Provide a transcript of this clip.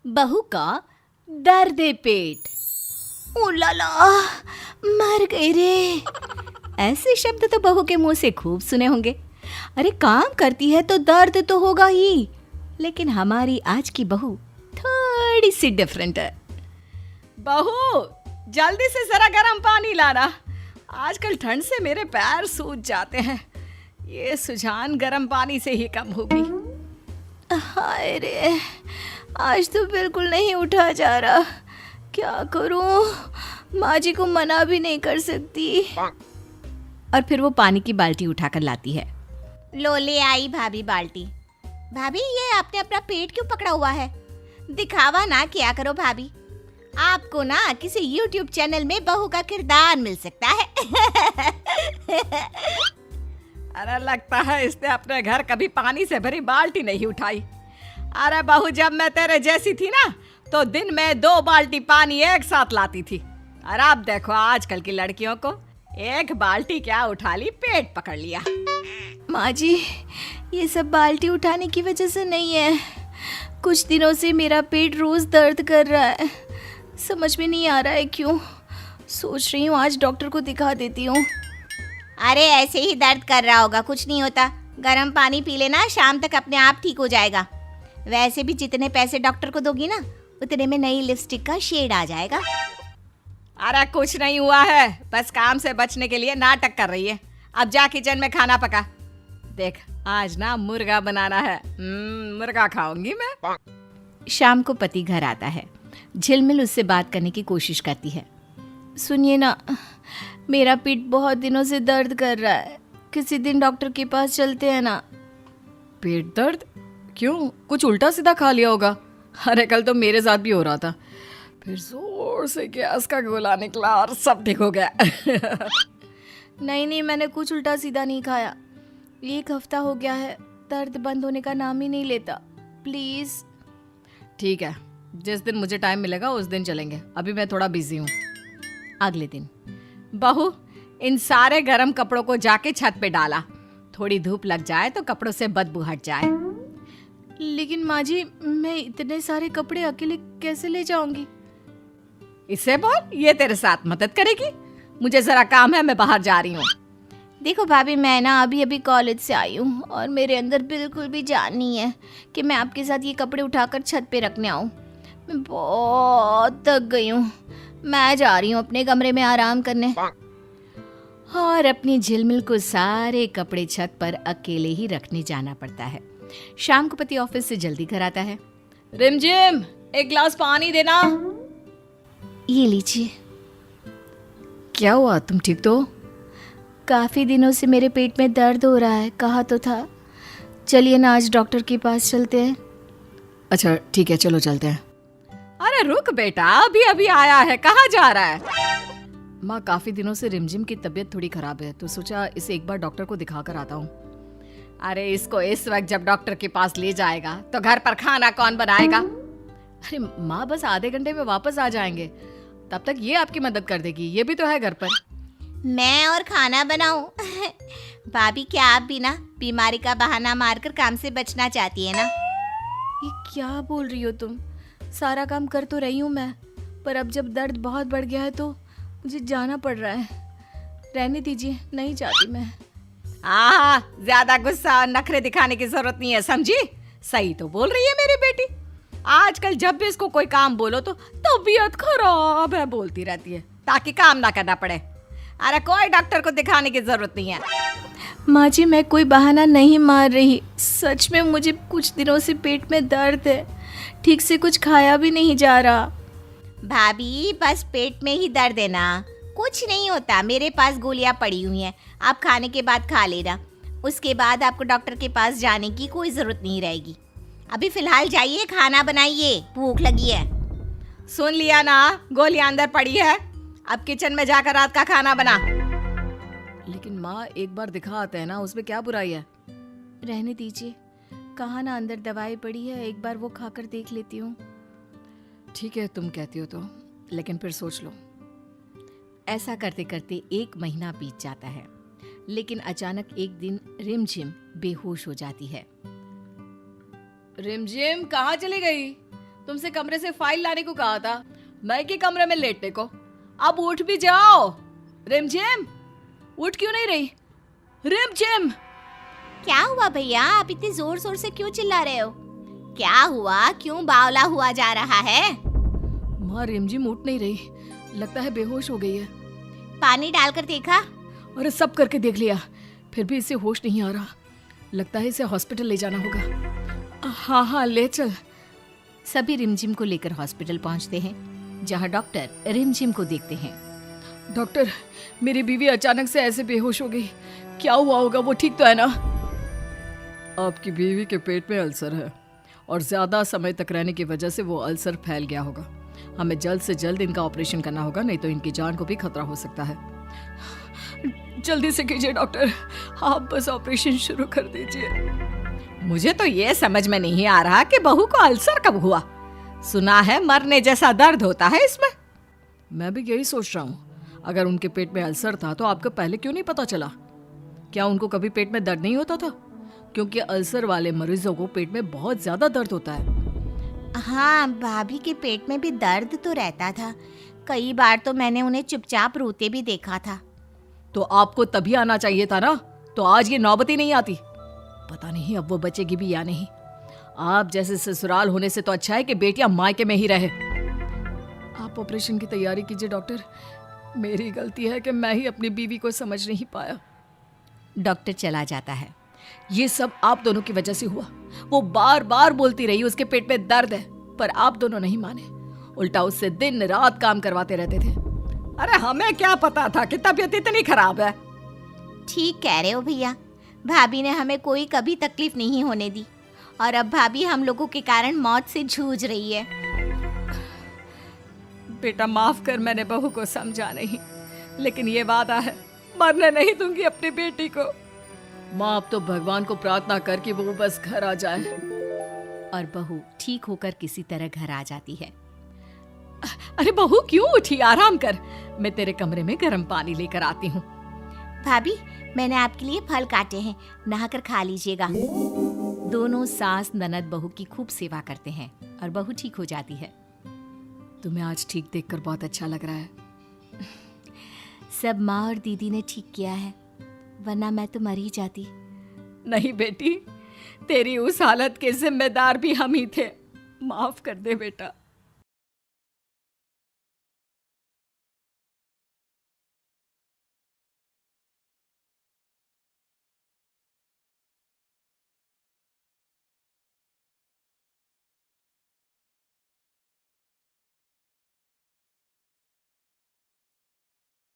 बहू का दर्द पेट। ओ लाला, मर गई रे। ऐसे शब्द तो बहू के मुंह से खूब सुने होंगे। अरे काम करती है तो दर्द तो होगा ही, लेकिन हमारी आज की बहू थोड़ी सी डिफरेंट है। बहू, जल्दी से जरा गर्म पानी लाना, आजकल ठंड से मेरे पैर सूज जाते हैं। ये सुजान गर्म पानी से ही कम होगी। हाय रे, आज तो बिल्कुल नहीं उठा जा रहा। क्या करूं? माँ जी को मना भी नहीं कर सकती। और फिर वो पानी की बाल्टी उठाकर लाती है। लो ले आई भाभी बाल्टी। भाभी, ये आपने अपना पेट क्यों पकड़ा हुआ है? दिखावा ना किया करो भाभी। आपको ना किसी YouTube चैनल में बहू का किरदार मिल सकता है। अरे लगता है इसने अपने घर कभी पानी से भरी बाल्टी नहीं उठाई। अरे बहू, जब मैं तेरे जैसी थी ना तो दिन में 2 बाल्टी पानी एक साथ लाती थी। और अब देखो आजकल की लड़कियों को, एक बाल्टी क्या उठा ली, पेट पकड़ लिया। माँ जी, ये सब बाल्टी उठाने की वजह से नहीं है। कुछ दिनों से मेरा पेट रोज दर्द कर रहा है। समझ में नहीं आ रहा है क्यों। सोच रही हूँ आज डॉक्टर को दिखा देती हूँ। अरे ऐसे ही दर्द कर रहा होगा, कुछ नहीं होता। गर्म पानी पी लेना, शाम तक अपने आप ठीक हो जाएगा। वैसे भी जितने पैसे डॉक्टर को दोगी ना, उतने में नई लिपस्टिक का शेड आ जाएगा। अरे कुछ नहीं हुआ है, बस काम से बचने के लिए नाटक कर रही है। अब जा किचन में खाना पका। देख, आज ना मुर्गा बनाना है। मुर्गा खाऊंगी मैं। शाम को पति घर आता है। झिलमिल उससे बात करने की कोशिश करती है। सुनिए ना, मेरा पीठ बहुत दिनों से दर्द कर रहा है। किसी दिन डॉक्टर के पास चलते हैं ना। पेट दर्द? क्यों, कुछ उल्टा सीधा खा लिया होगा? अरे कल तो मेरे साथ भी हो रहा था, फिर जोर से गैस का गोला निकला और सब ठीक हो गया। नहीं, मैंने कुछ उल्टा सीधा नहीं खाया। 1 हफ्ता हो गया है, दर्द बंद होने का नाम ही नहीं लेता। प्लीज। ठीक है, जिस दिन मुझे टाइम मिलेगा उस दिन चलेंगे, अभी मैं थोड़ा बिजी हूँ। अगले दिन, बहू, इन सारे गर्म कपड़ों को जाके छत पे डाला। थोड़ी धूप लग जाए तो कपड़ों से बदबू हट जाए। लेकिन माँ जी, मैं इतने सारे कपड़े अकेले कैसे ले जाऊंगी? इससे बोल, ये तेरे साथ मदद करेगी। मुझे जरा काम है, मैं बाहर जा रही हूँ। देखो भाभी, मैं ना अभी कॉलेज से आई हूँ और मेरे अंदर बिल्कुल भी जान नहीं है कि मैं आपके साथ ये कपड़े उठाकर छत पे रखने आऊँ। मैं बहुत थक गई हूँ। मैं जा रही हूँ अपने कमरे में आराम करने। और अपनी झिलमिल को सारे कपड़े छत पर अकेले ही रखने जाना पड़ता है। शाम को पति ऑफिस से जल्दी घर आता है। रिमझिम, 1 गिलास पानी देना। ये लीजिए। क्या हुआ, तुम ठीक तो? काफी दिनों से मेरे पेट में दर्द हो रहा है, कहा तो था। चलिए ना, आज डॉक्टर के पास चलते हैं। अच्छा ठीक है, चलो चलते हैं। अरे रुक बेटा, अभी आया है, कहाँ जा रहा है? माँ, काफी दिनों से रिमझिम की तबीयत थोड़ी खराब है, तो सोचा इसे एक बार डॉक्टर को दिखा कर आता हूँ। अरे इसको इस वक्त जब डॉक्टर के पास ले जाएगा तो घर पर खाना कौन बनाएगा? अरे माँ, बस आधे घंटे में वापस आ जाएंगे, तब तक ये आपकी मदद कर देगी, ये भी तो है घर पर। मैं और खाना बनाऊं? भाभी, क्या आप भी ना बीमारी का बहाना मारकर काम से बचना चाहती है ना? ये क्या बोल रही हो तुम? सारा काम कर तो रही हूँ मैं, पर अब जब दर्द बहुत बढ़ गया है तो मुझे जाना पड़ रहा है। रहने दीजिए, नहीं चाहती मैं। ज्यादा गुस्सा और नखरे दिखाने की जरूरत नहीं है, समझी? सही तो बोल रही है मेरी बेटी। आजकल जब भी इसको कोई काम बोलो तो तबीयत खराब है बोलती रहती है, ताकि काम ना करना पड़े। अरे कोई डॉक्टर को दिखाने की जरूरत नहीं है। माँ जी, मैं कोई बहाना नहीं मार रही। सच में मुझे कुछ दिनों से पेट में दर्द है, ठीक से कुछ खाया भी नहीं जा रहा। भाभी, बस पेट में ही दर्द है ना, कुछ नहीं होता। मेरे पास गोलियां पड़ी हुई हैं, आप खाने के बाद खा लेना। उसके बाद आपको डॉक्टर के पास जाने की कोई ज़रूरत नहीं रहेगी। अभी फ़िलहाल जाइए, खाना बनाइए, भूख लगी है। सुन लिया ना, गोलियां अंदर पड़ी है। अब किचन में जाकर रात का खाना बना। लेकिन माँ, एक बार दिखा आते हैं ना, उसमें क्या बुराई है? रहने दीजिए, कहाँ ना अंदर दवाई पड़ी है, एक बार वो खाकर देख लेती हूँ। ठीक है, तुम कहती हो तो, लेकिन फिर सोच लो। ऐसा करते करते 1 महीना बीत जाता है, लेकिन अचानक एक दिन रिमझिम बेहोश हो जाती है। रिमझिम, कहाँ चली गई? तुमसे कमरे से फाइल लाने को कहा था, मैं के कमरे में लेटने को। अब उठ भी जाओ। रिमझिम, उठ क्यों नहीं रही? रिमझिम! क्या हुआ भैया, आप इतने जोर शोर से क्यों चिल्ला रहे हो? क्या हुआ, क्यों बावला हुआ जा रहा है? माँ, रिमझिम उठ नहीं रही, लगता है बेहोश हो गई है। पानी डालकर देखा? अरे सब करके देख लिया, फिर भी इसे होश नहीं आ रहा। लगता है इसे हॉस्पिटल ले जाना होगा। हाँ हाँ, ले चल। सभी रिमझिम को लेकर हॉस्पिटल पहुंचते हैं, जहां डॉक्टर रिमझिम को देखते हैं। डॉक्टर, मेरी बीवी अचानक से ऐसे बेहोश हो गई, क्या हुआ होगा? वो ठीक तो है ना? आपकी बीवी के पेट में अल्सर है और ज्यादा समय तक रहने की वजह से वो अल्सर फैल गया होगा। हमें जल्द से जल्द इनका ऑपरेशन करना होगा, नहीं तो इनकी जान को भी खतरा हो सकता है। जल्दी से कीजिए डॉक्टर, आप बस ऑपरेशन शुरू कर दीजिए। मुझे तो ये समझ में नहीं आ रहा कि बहू को अल्सर कब हुआ। सुना है मरने जैसा दर्द होता है इसमें। मैं भी यही सोच रहा हूँ, अगर उनके पेट में अल्सर था तो आपको पहले क्यों नहीं पता चला? क्या उनको कभी पेट में दर्द नहीं होता था? क्योंकि अल्सर वाले मरीजों को पेट में बहुत ज्यादा दर्द होता है। हाँ, भाभी के पेट में भी दर्द तो रहता था। कई बार तो मैंने उन्हें चुपचाप रोते भी देखा था। तो आपको तभी आना चाहिए था ना, तो आज ये नौबत ही नहीं आती। पता नहीं अब वो बचेगी भी या नहीं। आप जैसे ससुराल होने से तो अच्छा है कि बेटियां मायके में ही रहे। आप ऑपरेशन की तैयारी कीजिए डॉक्टर। मेरी गलती है कि मैं ही अपनी बीवी को समझ नहीं पाया। डॉक्टर चला जाता है। ये सब आप दोनों की वजह से हुआ। वो बार बार बोलती रही उसके पेट में दर्द है, पर आप दोनों नहीं माने। उल्टा उससे दिन रात काम करवाते रहते थे। अरे हमें क्या पता था कि तबीयत इतनी खराब है। ठीक कह रहे हो भैया, भाभी ने हमें कोई कभी तकलीफ नहीं होने दी, और अब भाभी हम लोगों के कारण मौत से जूझ रही है। बेटा माफ कर, मैंने बहू को समझा नहीं, लेकिन ये वादा है, मरने नहीं दूंगी अपनी बेटी को। माँ, अब तो भगवान को प्रार्थना कर कि वो बस घर आ जाए। और बहू ठीक होकर किसी तरह घर आ जाती है। अरे बहू क्यों उठी? आराम कर, मैं तेरे कमरे में गर्म पानी लेकर आती हूँ। भाभी, मैंने आपके लिए फल काटे हैं, नहाकर खा लीजिएगा। दोनों सास ननद बहू की खूब सेवा करते हैं और बहू ठीक हो जाती है। तुम्हें आज ठीक देखकर बहुत अच्छा लग रहा है। सब माँ और दीदी ने ठीक किया है, वरना मैं तो मर ही जाती। नहीं बेटी, तेरी उस हालत के जिम्मेदार भी हम ही थे। माफ कर दे बेटा।